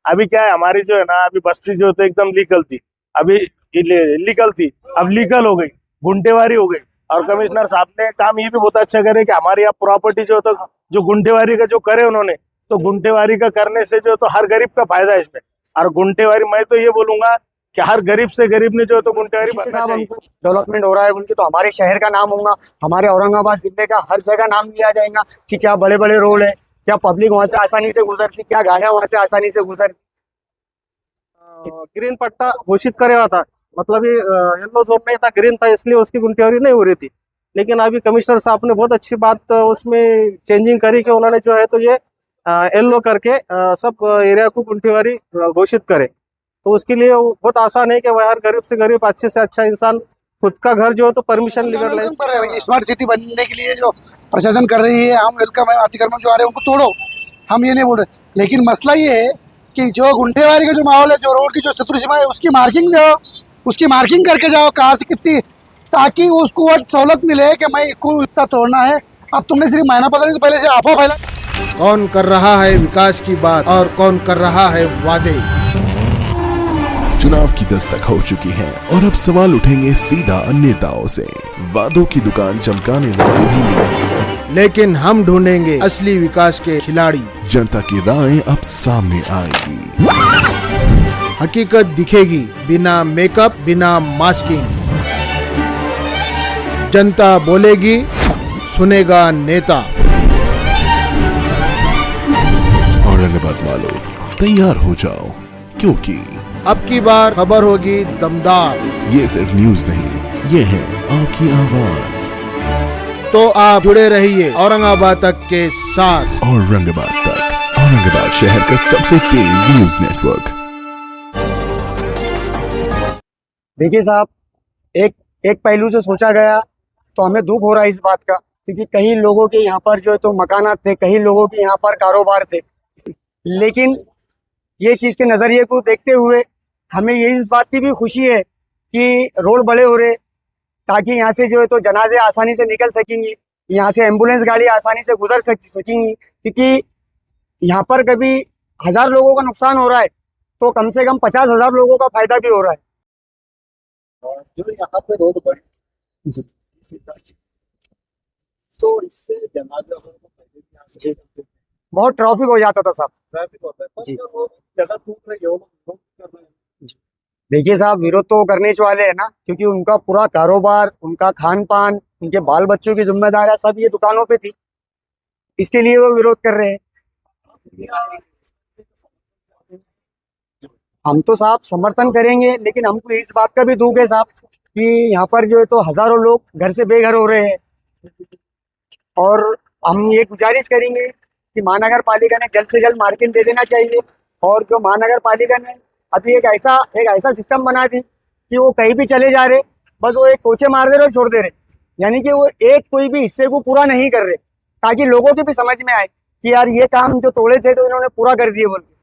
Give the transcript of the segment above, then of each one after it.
अभी क्या है, हमारी जो है ना अभी बस्ती जो तो एकदम लीगल थी, अभी इलीगल थी, अब लीगल हो गई, गुंटेवारी हो गई। और कमिश्नर साहब ने काम ये भी बहुत अच्छा करे कि हमारी यहाँ प्रॉपर्टी जो तो जो गुंटेवारी का जो करे उन्होंने, तो गुंटेवारी का करने से जो तो हर गरीब का फायदा है इसमें। और गुंटेवारी मैं तो ये बोलूंगा कि हर गरीब से गरीब ने जो तो गुंटेवारी भरना चाहिए। डेवलपमेंट हो रहा है उनकी, तो हमारे शहर का नाम होगा, हमारे औरंगाबाद जिले का हर जगह नाम लिया जाएगा कि क्या बड़े बड़े रोड है, क्या पब्लिक वहां से आसानी से गुजरती, क्या गाड़ियां वहां से आसानी से गुजरती। ग्रीन पट्टा घोषित करेगा था, मतलब ये येलो जोन नहीं था, ग्रीन था, इसलिए उसकी गुंटेवारी नहीं हो रही थी। लेकिन अभी कमिश्नर साहब ने बहुत अच्छी बात उसमें चेंजिंग करी कि उन्होंने जो है तो ये येलो करके सब एरिया को गुंटेवारी घोषित करे। तो उसके लिए वो बहुत आसान है कि वह हर गरीब से गरीब अच्छे से अच्छा इंसान खुद का घर जो है तो परमिशन लेकर ले। स्मार्ट सिटी बनने के लिए जो प्रशासन कर रही है, हम वेलकम है। अतिक्रमण जो आ रहे हैं उनको तोड़ो, हम ये नहीं बोल रहे, लेकिन मसला ये है कि जो गुंठेवारी का जो माहौल है, जो रोड की जो शत्रु सीमा है, उसकी मार्किंग जाओ, उसकी मार्किंग करके जाओ कहाँ से कितनी, ताकि उसको वो सहूलत मिले कि मैं इसको इतना तोड़ना है। अब तुमने सिर्फ महीना पता नहीं, पहले से आपा फैला। कौन कर रहा है विकास की बात और कौन कर रहा है वादे। चुनाव की दस्तक हो चुकी है और अब सवाल उठेंगे सीधा नेताओं से। वादों की दुकान चमकाने वाले भी मिलेंगे, लेकिन हम ढूंढेंगे असली विकास के खिलाड़ी। जनता की राय अब सामने आएगी, हकीकत दिखेगी बिना मेकअप, बिना मास्किंग। जनता बोलेगी, सुनेगा नेता। औरंगाबाद वालों तैयार हो जाओ, क्योंकि अब की बार खबर होगी दमदार। ये सिर्फ न्यूज नहीं, ये है आपकी आवाज। तो आप जुड़े रहिए औरंगाबाद तक के साथ। औरंगाबाद तक, औरंगाबाद शहर का सबसे तेज न्यूज नेटवर्क। देखिए साहब, एक पहलू से सोचा गया तो हमें दुख हो रहा है इस बात का, क्योंकि कई लोगों के यहाँ पर जो है तो मकानात थे, कई लोगों के यहाँ पर कारोबार थे। लेकिन ये चीज़ के नज़रिए को देखते हुए हमें ये इस बात की भी खुशी है कि रोड बड़े हो रहे, ताकि यहाँ से जो है तो जनाजे आसानी से निकल सकेंगी, यहाँ से एम्बुलेंस गाड़ी आसानी से गुजर सकेंगी। क्योंकि यहाँ पर कभी 1000 लोगों का नुकसान हो रहा है तो कम से कम 50,000 लोगों का फायदा भी हो रहा है। जो यहाँ पे रोड बड़ी तो इससे जनाजे बहुत ट्रैफिक हो जाता था साहब। ट्रैफिक होता है, जी। जगह टूट रही है, लोग कर रहे हैं। देखिए साहब, विरोध तो करने ही वाले हैं ना, क्योंकि उनका पूरा कारोबार, उनका खान पान, उनके बाल बच्चों की जिम्मेदारियां सब ये दुकानों पे थी, इसके लिए वो विरोध कर रहे हैं। हम तो साहब समर्थन करेंगे, लेकिन हमको इस बात का भी दुख है साहब कि यहाँ पर जो है तो हजारों लोग घर से बेघर हो रहे हैं। और हम ये गुजारिश करेंगे कि महानगर पालिका ने जल्द से जल्द मार्किंग दे देना चाहिए। और जो महानगर पालिका ने अभी एक ऐसा सिस्टम बना दी कि वो कहीं भी चले जा रहे, बस वो एक कोचे मार दे रहे और छोड़ दे रहे, यानी कि वो एक कोई भी हिस्से को पूरा नहीं कर रहे, ताकि लोगों की भी समझ में आए कि यार ये काम जो तोड़े थे तो इन्होंने पूरा कर दिए बोल के।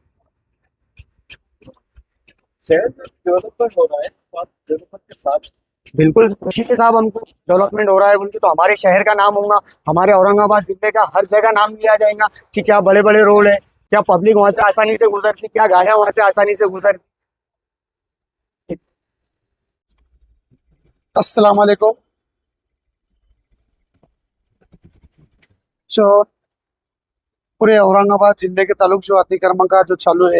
शहर में डेवलपमेंट हो रहा है और डेवलपमेंट के साथ बिल्कुल खुशी है साहब, हमको डेवलपमेंट हो रहा है उनकी, तो हमारे शहर का नाम होगा, हमारे औरंगाबाद जिले का हर जगह नाम लिया जाएगा कि क्या बड़े बड़े रोड है, क्या पब्लिक वहां से आसानी से गुजरती, क्या गाड़ियां वहां से आसानी से गुजरती। अस्सलाम वालेकुम। जो पूरे औरंगाबाद जिले के ताल्लुक जो अतिक्रमण का जो चालू है,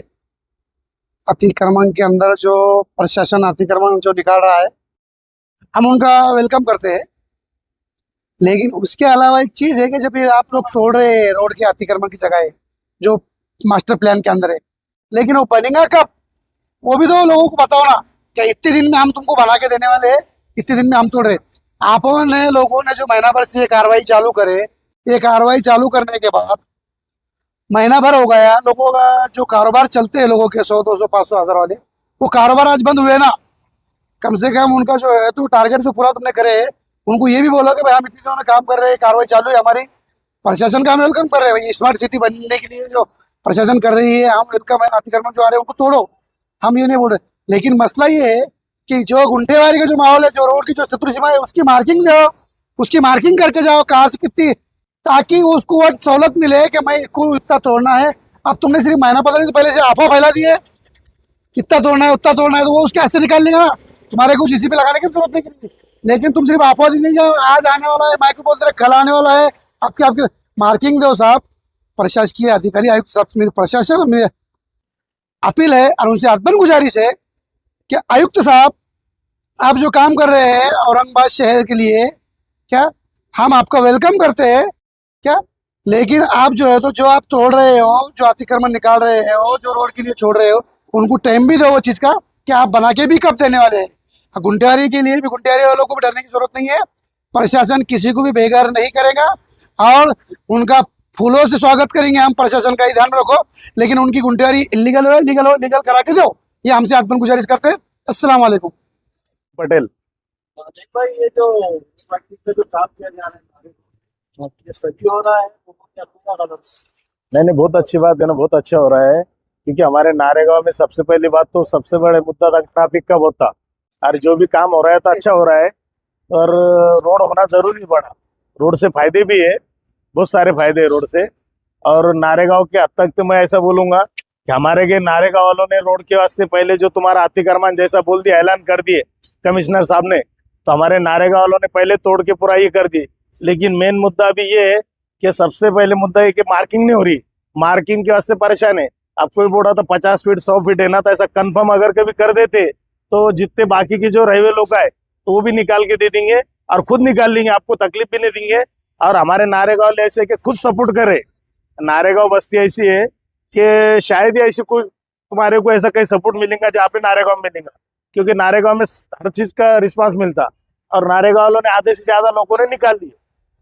अतिक्रमण के अंदर जो प्रशासन अतिक्रमण जो निकाल रहा है, हम उनका वेलकम करते हैं। लेकिन उसके अलावा एक चीज़ है कि जब ये आप लोग तोड़ रहे हैं रोड के अतिक्रमण की जगह है जो मास्टर प्लान के अंदर है, लेकिन वो बनेगा कब, वो भी तो लोगों को बताओ ना। क्या इतने दिन में हम तुमको बना के देने वाले हैं, इतने दिन में हम तोड़ रहे। आपने लोगों ने जो महीना भर से ये कार्रवाई चालू करे, ये कार्रवाई चालू करने के बाद महीना भर हो गया, लोगों का जो कारोबार चलते हैं लोगों के 100, 200, 500, 1000 वाले, वो कारोबार आज बंद हुए ना। कम से कम उनका जो है तो टारगेट जो पूरा तुमने करे, उनको ये भी बोलो कि भाई हम इतने दिनों में काम कर रहे हैं, कार्रवाई चालू है हमारी। प्रशासन का हम वेलकम कर रहे हैं, भाई स्मार्ट सिटी बनने के लिए जो प्रशासन कर रही है, हम वेलकम है। अतिक्रमण जो आ रहे हैं उनको तोड़ो, हम ये नहीं बोल रहे, लेकिन मसला ये है कि जो गुंठेवारी का जो माहौल है, जो रोड की जो शत्रु सीमा है, उसकी मार्किंग जाओ, उसकी मार्किंग करके जाओ कहाँ से कितनी, ताकि उसको वो सहूलत मिले कि मैं इसको इतना तोड़ना है। अब तुमने सिर्फ महीना पता नहीं तो पहले से अफवाह फैला दी है, इतना तोड़ना है उतना तोड़ना है, तो वो उसके ऐसे निकाल लेगा ना, तुम्हारे को जीसीपी लगाने की जरूरत नहीं करेगी। लेकिन तुम सिर्फ अफवाह दी नहीं, आज आने वाला है, माइक बोलते रहे कल आने वाला है, आपके आपके मार्किंग दो साहब। प्रशासकीय अधिकारी आयुक्त साहब से मेरी प्रशासन मेरी अपील है और उनसे अर्पण गुजारिश है कि आयुक्त साहब आप जो काम कर रहे हैं औरंगाबाद शहर के लिए, क्या हम आपका वेलकम करते हैं क्या, लेकिन आप जो है तो जो आप तोड़ रहे हो, जो अतिक्रमण निकाल रहे हो, जो रोड के लिए छोड़ रहे हो, उनको टाइम भी दो वो चीज़ का कि आप बना के भी कब देने वाले हैं। गुंटियारी के लिए भी, गुंटियारी वालों को भी डरने की जरूरत नहीं है, प्रशासन किसी को भी बेघर नहीं करेगा और उनका फूलों से स्वागत करेंगे हम, प्रशासन का ही ध्यान रखो, लेकिन उनकी गुंटियारी इलीगल हो लीगल हो, लीगल करा के दो, ये हमसे आत्मन गुजारिश करते हैं। अस्सलाम वालेकुम। पटेल। भाई ये जो जो काम किया जा रहा है ये सही हो रहा है? नहीं, बहुत अच्छी बात है ना, बहुत अच्छा हो रहा है, क्योंकि हमारे नारेगांव में सबसे पहली बात तो सबसे बड़े मुद्दा था ट्रैफिक का बहुत था, और जो भी काम हो रहा है तो अच्छा हो रहा है, और रोड होना जरूरी पड़ा। रोड से फायदे भी है, बहुत सारे फायदे है रोड से। और नारेगांव के हद तक तो मैं ऐसा बोलूंगा कि हमारे के नारेगांव वालों ने रोड के वास्ते पहले जो तुम्हारा अतिक्रमण जैसा बोल दिया, ऐलान कर दिए कमिश्नर साहब ने, तो हमारे नारेगांव वालों ने पहले तोड़ के पूरा ये कर दी। लेकिन मेन मुद्दा अभी ये है कि सबसे पहले मुद्दा है कि मार्किंग नहीं हो रही, मार्किंग के वास्ते परेशान है। अब कोई बोल रहा था 50 फीट 100 फीट है ना, तो ऐसा कंफर्म अगर कभी कर देते तो जितने बाकी की जो रहे लोग आए तो वो भी निकाल के दे देंगे और खुद निकाल लेंगे, आपको तकलीफ भी नहीं देंगे। और हमारे नारेगांव ऐसे कि खुद सपोर्ट करे। नारेगांव बस्ती ऐसी है कि शायद ही ऐसी कोई तुम्हारे को ऐसा कहीं सपोर्ट मिलेगा जहाँ पे नारेगांव में मिलेगा, क्योंकि नारेगांव में हर चीज का रिस्पांस मिलता, और नारेगांव वालों ने आधे से ज्यादा लोगों ने निकाल दिए,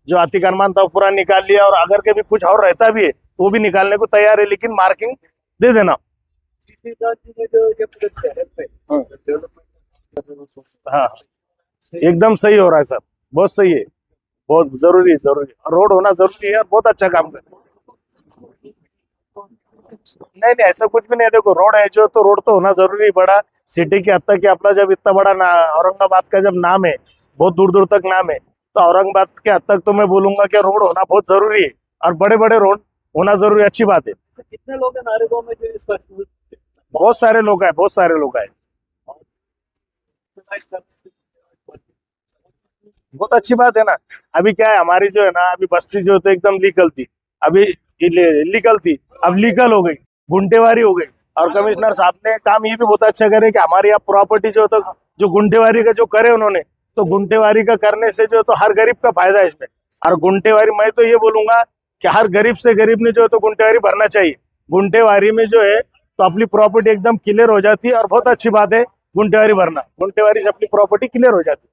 जो अतिक्रमण था पूरा निकाल लिया, और अगर कभी कुछ और रहता भी है वो भी निकालने को तैयार है, लेकिन मार्किंग दे देना। हाँ, एकदम सही हो रहा है सर, बहुत सही है, बहुत जरूरी है, जरूरी है। रोड होना जरूरी है और बहुत अच्छा काम कर रहे हैं। नहीं, ऐसा कुछ भी नहीं, देखो रोड है जो, तो रोड तो होना जरूरी पड़ा सिटी के हद तक कि अपना जब इतना बड़ा औरंगाबाद का जब नाम है, बहुत दूर दूर तक नाम है, तो औरंगाबाद के हद तक तो मैं बोलूंगा कि रोड होना बहुत जरूरी है, और बड़े बड़े रोड होना जरूरी, अच्छी बात है। कितने लोग हैं नारेगांव में जो इस पर? बहुत सारे लोग आए, बहुत सारे लोग आए, बहुत अच्छी बात है ना। अभी क्या है, हमारी जो है ना अभी बस्ती जो तो एकदम लीगल थी, अभी इलीगल थी, अब लीगल हो गई, गुंटेवारी हो गई। और कमिश्नर साहब ने काम ये भी बहुत अच्छा करे कि हमारी यहाँ प्रॉपर्टी जो तो जो गुंटेवारी का जो करे उन्होंने, तो गुंटेवारी का करने से जो तो हर गरीब का फायदा है इसमें। और गुंटेवारी मैं तो ये बोलूंगा कि हर गरीब से गरीब ने जो तो गुंटेवारी भरना चाहिए। गुंटेवारी में जो है तो अपनी प्रॉपर्टी एकदम क्लियर हो जाती है, और बहुत अच्छी बात है गुंटेवारी भरना, गुंटेवारी से अपनी प्रॉपर्टी क्लियर हो जाती है।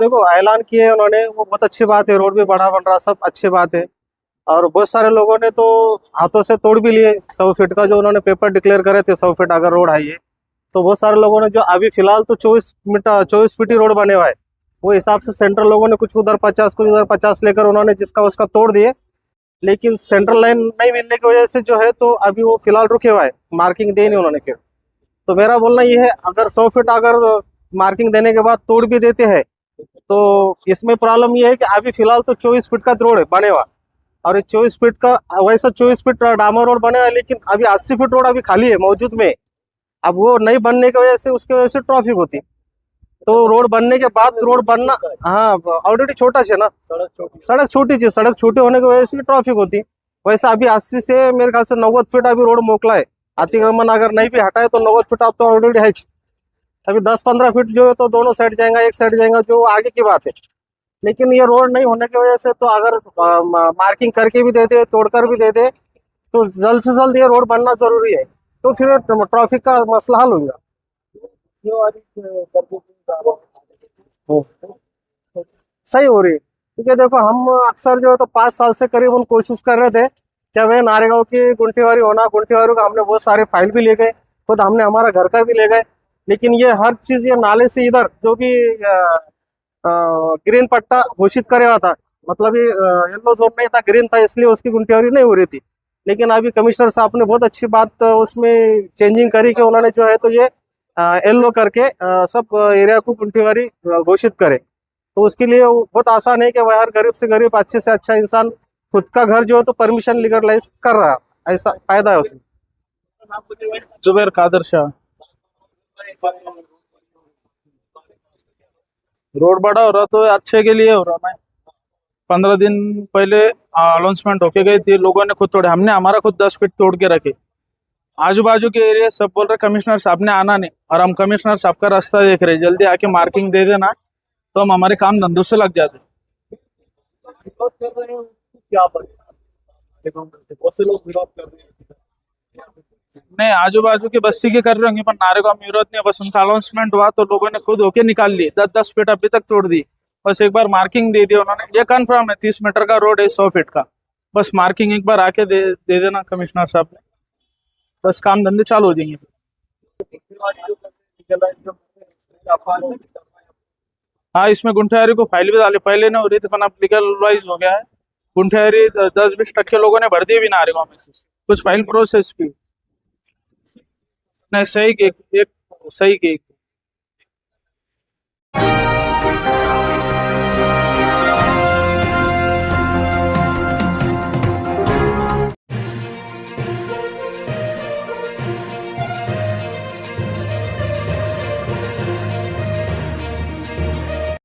देखो ऐलान किए उन्होंने, वो बहुत अच्छी बात है, रोड भी बड़ा बन रहा, सब अच्छी बात है। और बहुत सारे लोगों ने तो हाथों से तोड़ भी लिए 100 फीट का, जो उन्होंने पेपर डिक्लेयर करे थे 100 फीट अगर रोड है ये, तो बहुत सारे लोगों ने जो अभी फिलहाल तो 24 फीट ही रोड बने हुआ है, वो हिसाब से सेंट्रल लोगों ने कुछ उधर 50 कुछ उधर 50 लेकर उन्होंने जिसका उसका तोड़ दिए। लेकिन सेंट्रल लाइन नहीं मिलने की वजह से जो है तो अभी वो फिलहाल रुके हुआ है, मार्किंग दे नहीं उन्होंने। फिर तो मेरा बोलना ये है, अगर 100 फीट अगर मार्किंग देने के बाद तोड़ भी देते हैं तो इसमें प्रॉब्लम ये है कि अभी फिलहाल तो 24 फीट का रोड है बने हुआ, और 24 फीट का वैसा 24 फीट डामर रोड बने हुआ है, लेकिन अभी 80 फीट रोड अभी खाली है मौजूद में। अब वो नहीं बनने की वजह से उसकी वजह से ट्रैफिक होती, तो रोड बनने के बाद रोड बनना, हाँ ऑलरेडी छोटा है ना, सड़क छोटी है, सड़क छोटी होने की वजह से ट्रैफिक होती। वैसा अभी 80 से मेरे ख्याल से 90 फीट अभी रोड मोकला है, अतिक्रमण अगर नहीं भी हटाए तो 90 फीट अब तो ऑलरेडी है। अभी 10-15 फीट जो है तो दोनों साइड जाएगा, एक साइड जाएगा, जो आगे की बात है। लेकिन ये रोड नहीं होने की वजह से तो अगर मार्किंग करके भी दे दे, तोड़कर भी दे दे, तो जल्द से जल्द ये रोड बनना जरूरी है, तो फिर ट्रैफिक का मसला हल होगा। सही हो रही है, क्योंकि देखो हम अक्सर जो है तो 5 साल से करीब हम कोशिश कर रहे थे कि हमें नारेगांव की गुंटेवारी होना, गुंटेवारी का हमने बहुत सारे फाइल भी ले गए, खुद हमने हमारा घर का भी ले गए, लेकिन ये हर चीज ये नाले से इधर जो भी ग्रीन पट्टा घोषित करे हुआ था, मतलब ये येलो जोन नहीं था, ग्रीन था, इसलिए उसकी गुंटेवारी नहीं हो रही थी। लेकिन अभी कमिश्नर साहब ने बहुत अच्छी बात उसमें चेंजिंग करी कि उन्होंने जो है तो ये येलो करके सब एरिया को गुंटेवारी घोषित करे। तो उसके लिए बहुत आसान है कि वह हर गरीब से गरीब अच्छे से अच्छा इंसान खुद का घर जो है तो परमिशन लीगलाइज कर रहा है, ऐसा फायदा है उसमें। जुबैर कादर शाह। रोड बड़ा हो रहा तो अच्छे के लिए हो रहा ना। 15 दिन पहले अनाउंसमेंट होके गई थी, लोगों ने खुद तोड़े, हमने हमारा खुद 10 फीट तोड़ के रखे। आजू बाजू के एरिया सब बोल रहे कमिश्नर साहब ने आना नहीं, और हम कमिश्नर साहब का रास्ता देख रहे, जल्दी आके मार्किंग दे देना तो हम हमारे काम धंधों से लग जाते। नहीं, आजू बाजू की बस्ती के कर रहे होंगे, पर नारेगांव में विरोध नहीं है। बस उनका अनाउंसमेंट हुआ तो लोगों ने खुद होके निकाल लिए, 10-10 फीट अभी तक तोड़ दी। बस एक बार मार्किंग दे दी उन्होंने, ये कन्फर्म है 30 मीटर का रोड है, 100 फीट का। बस मार्किंग एक बार आके दे देना कमिश्नर साहब ने, बस काम धंधे चालू हो जाएंगे। हाँ, इसमें गुंठेदारी को फाइल भी डाली, पहले नहीं हो रही थी, पर अब लीगलाइज हो गया है। गुंठेदारी 10-20% लोगों ने भर दी भी नारेगांव में से, कुछ फाइल प्रोसेस भी नहीं। सही की एक सही की